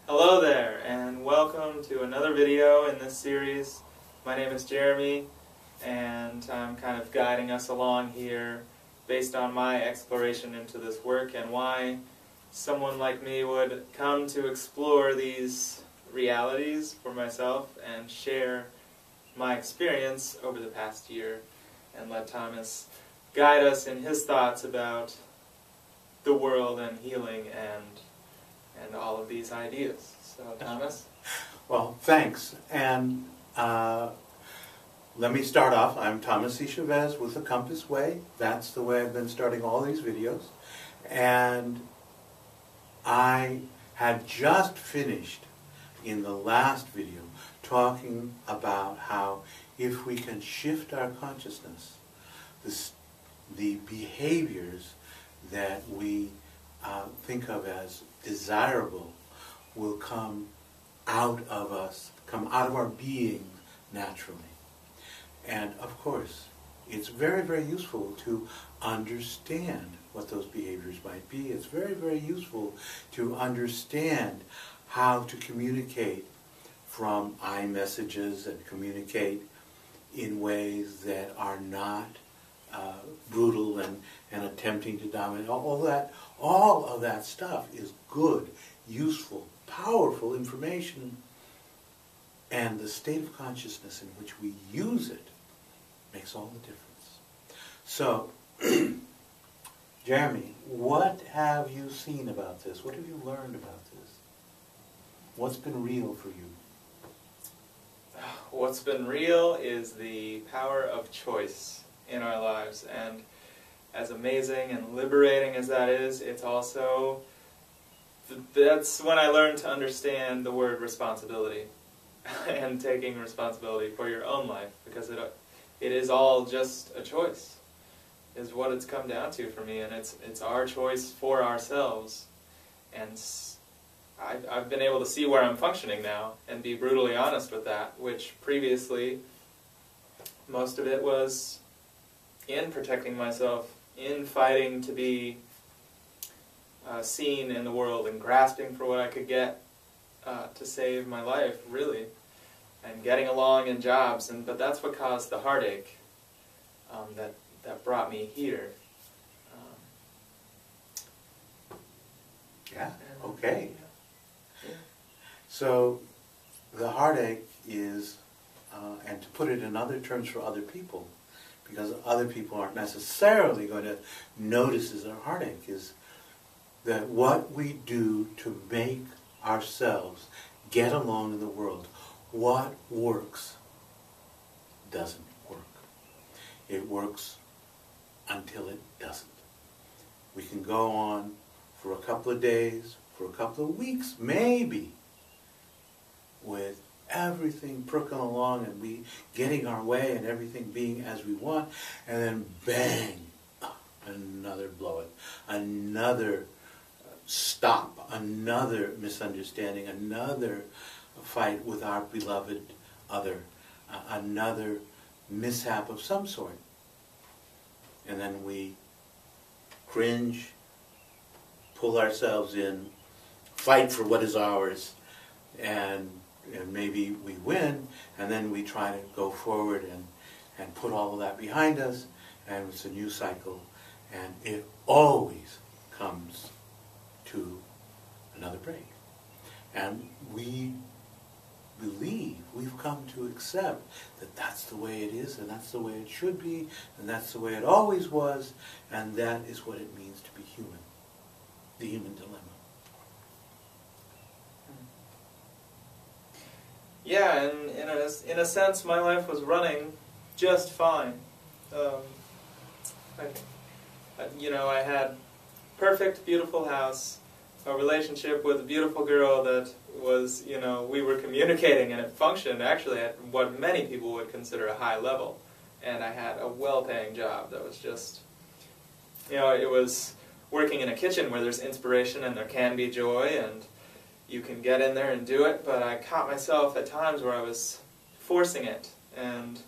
Hello there, and welcome to another video in this series. My name is Jeremy, and I'm kind of guiding us along here based on my exploration into this work and why someone like me would come to explore these realities for myself and share my experience over the past year, and let Thomas guide us in his thoughts about the world and healing and all of these ideas. So, Thomas? Well, thanks. And let me start off. I'm Thomas C. Chavez with The Compass Way. That's the way I've been starting all these videos. And I had just finished in the last video talking about how if we can shift our consciousness, the behaviors that we think of as desirable will come out of us, come out of our being naturally. And of course, it's very, very useful to understand what those behaviors might be. It's very, very useful to understand how to communicate from iMessages and communicate in ways that are not brutal and attempting to dominate. All of that stuff is good, useful, powerful information, and the state of consciousness in which we use it makes all the difference. So, Jeremy, what have you seen about this? What have you learned about this? What's been real for you? What's been real is the power of choice in our lives, and as amazing and liberating as that is, it's also, that's when I learned to understand the word responsibility and taking responsibility for your own life, because it is all just a choice, is what it's come down to for me, and it's our choice for ourselves. And I've been able to see where I'm functioning now and be brutally honest with that, which previously most of it was in protecting myself, in fighting to be seen in the world and grasping for what I could get to save my life, really, and getting along in jobs. But that's what caused the heartache that brought me here. Yeah, okay. So the heartache is, and to put it in other terms for other people, because other people aren't necessarily going to notice as a heartache, is that what we do to make ourselves get along in the world, what works doesn't work. It works until it doesn't. We can go on for a couple of days, for a couple of weeks, maybe, with everything perking along and we getting our way and everything being as we want, and then bang, another blow it, another stop, another misunderstanding, another fight with our beloved other, another mishap of some sort. And then we cringe, pull ourselves in, fight for what is ours, and maybe we win, and then we try to go forward and put all of that behind us, and it's a new cycle, and it always comes to another break. And we believe, we've come to accept that that's the way it is, and that's the way it should be, and that's the way it always was, and that is what it means to be human. The human dilemma. Yeah, and in a sense, my life was running just fine. I had perfect, beautiful house, a relationship with a beautiful girl that was, we were communicating, and it functioned actually at what many people would consider a high level. And I had a well-paying job that was just, it was working in a kitchen where there's inspiration and there can be joy, and you can get in there and do it, but I caught myself at times where I was forcing it. And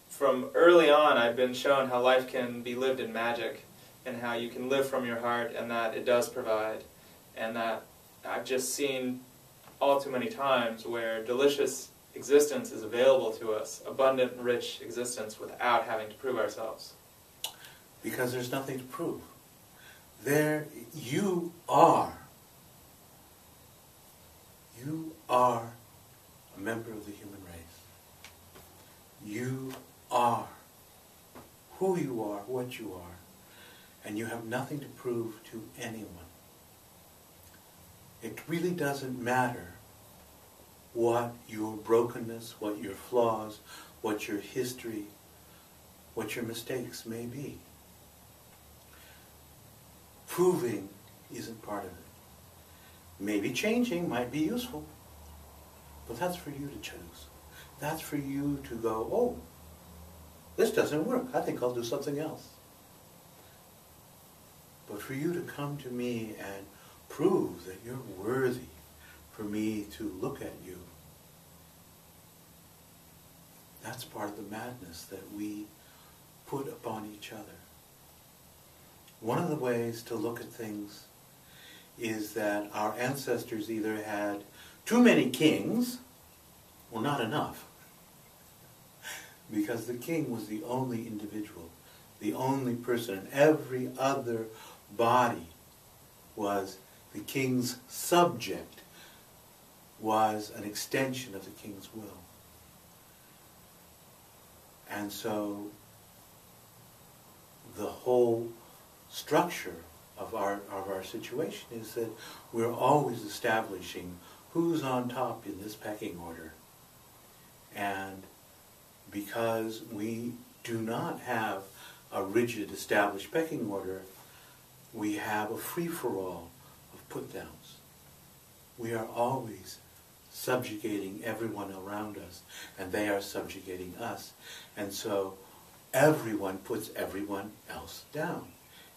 from early on, I'd been shown how life can be lived in magic, and how you can live from your heart, and that it does provide, and that I've just seen all too many times where delicious existence is available to us, abundant, rich existence, without having to prove ourselves. Because there's nothing to prove. There, you are. You are a member of the human race. You are who you are, what you are, and you have nothing to prove to anyone. It really doesn't matter what your brokenness, what your flaws, what your history, what your mistakes may be. Proving isn't part of it. Maybe changing might be useful, but that's for you to choose. That's for you to go, oh, this doesn't work. I think I'll do something else. But for you to come to me and prove that you're worthy for me to look at you, that's part of the madness that we put upon each other. One of the ways to look at things is that our ancestors either had too many kings or not enough. Because the king was the only individual, the only person, and every other body was the king's subject, was an extension of the king's will. And so the whole structure of our situation is that we're always establishing who's on top in this pecking order. And because we do not have a rigid established pecking order, we have a free-for-all of put-downs. We are always subjugating everyone around us, and they are subjugating us. And so everyone puts everyone else down.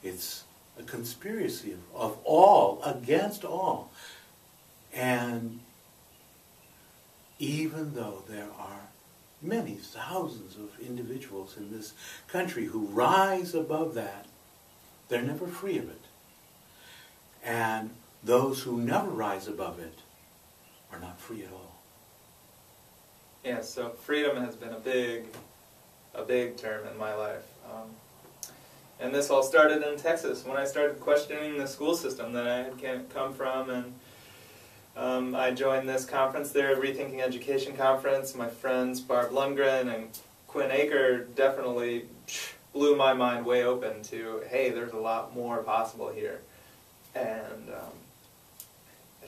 It's a conspiracy of all against all. And even though there are many thousands of individuals in this country who rise above that, they're never free of it. And those who never rise above it are not free at all. Yeah, so freedom has been a big term in my life. And this all started in Texas when I started questioning the school system that I had come from, and I joined this conference there, Rethinking Education Conference. My friends Barb Lundgren and Quinn Aker definitely blew my mind way open to, hey, there's a lot more possible here. And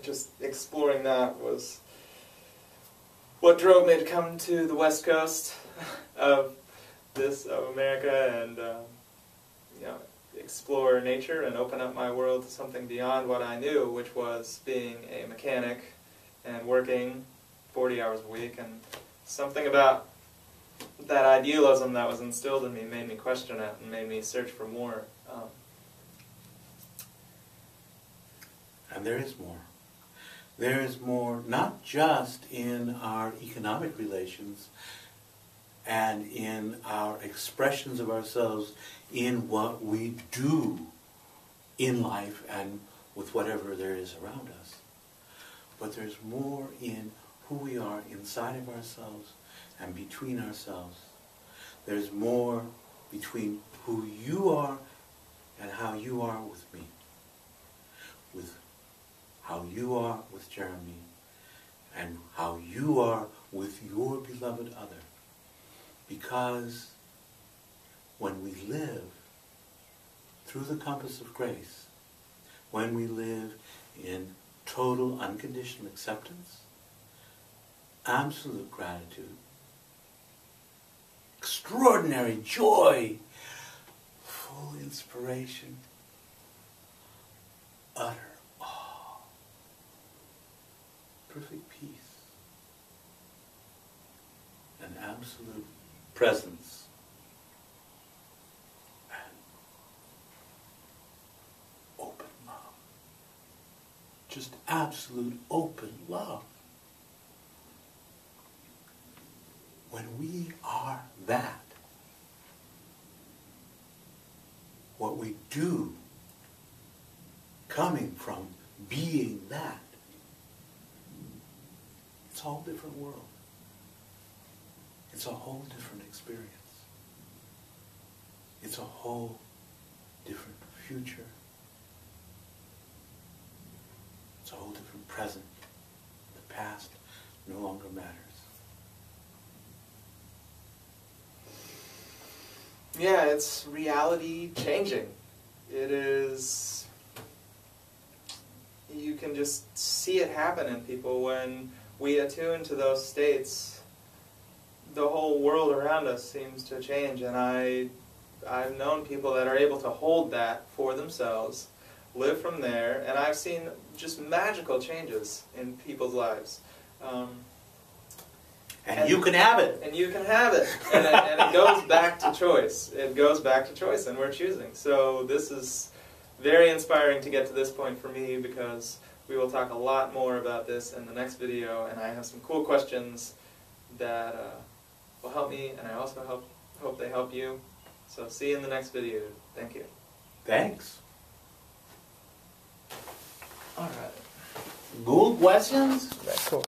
just exploring that was what drove me to come to the West Coast of America and explore nature and open up my world to something beyond what I knew, which was being a mechanic and working 40 hours a week. And something about that idealism that was instilled in me made me question it and made me search for more. And there is more. There is more, not just in our economic relations and in our expressions of ourselves in what we do in life and with whatever there is around us. But there's more in who we are inside of ourselves and between ourselves. There's more between who you are and how you are with me, with how you are with Jeremy, and how you are with your beloved other. Because when we live through the compass of grace, when we live in total unconditional acceptance, absolute gratitude, extraordinary joy, full inspiration, utter awe, perfect peace, and absolute presence, and open love. Just absolute open love. When we are that, what we do coming from being that a whole different world. It's a whole different experience. It's a whole different future. It's a whole different present. The past no longer matters. Yeah, it's reality changing. It is, you can just see it happen in people when we attune to those states. The whole world around us seems to change, and I've known people that are able to hold that for themselves, live from there, and I've seen just magical changes in people's lives. And you can have it. And you can have it. And it goes back to choice. It goes back to choice, and we're choosing. So this is very inspiring to get to this point for me, because we will talk a lot more about this in the next video, and I have some cool questions that will help me, and I also hope they help you. So see you in the next video. Thank you. Thanks. All right. Good questions? That's cool.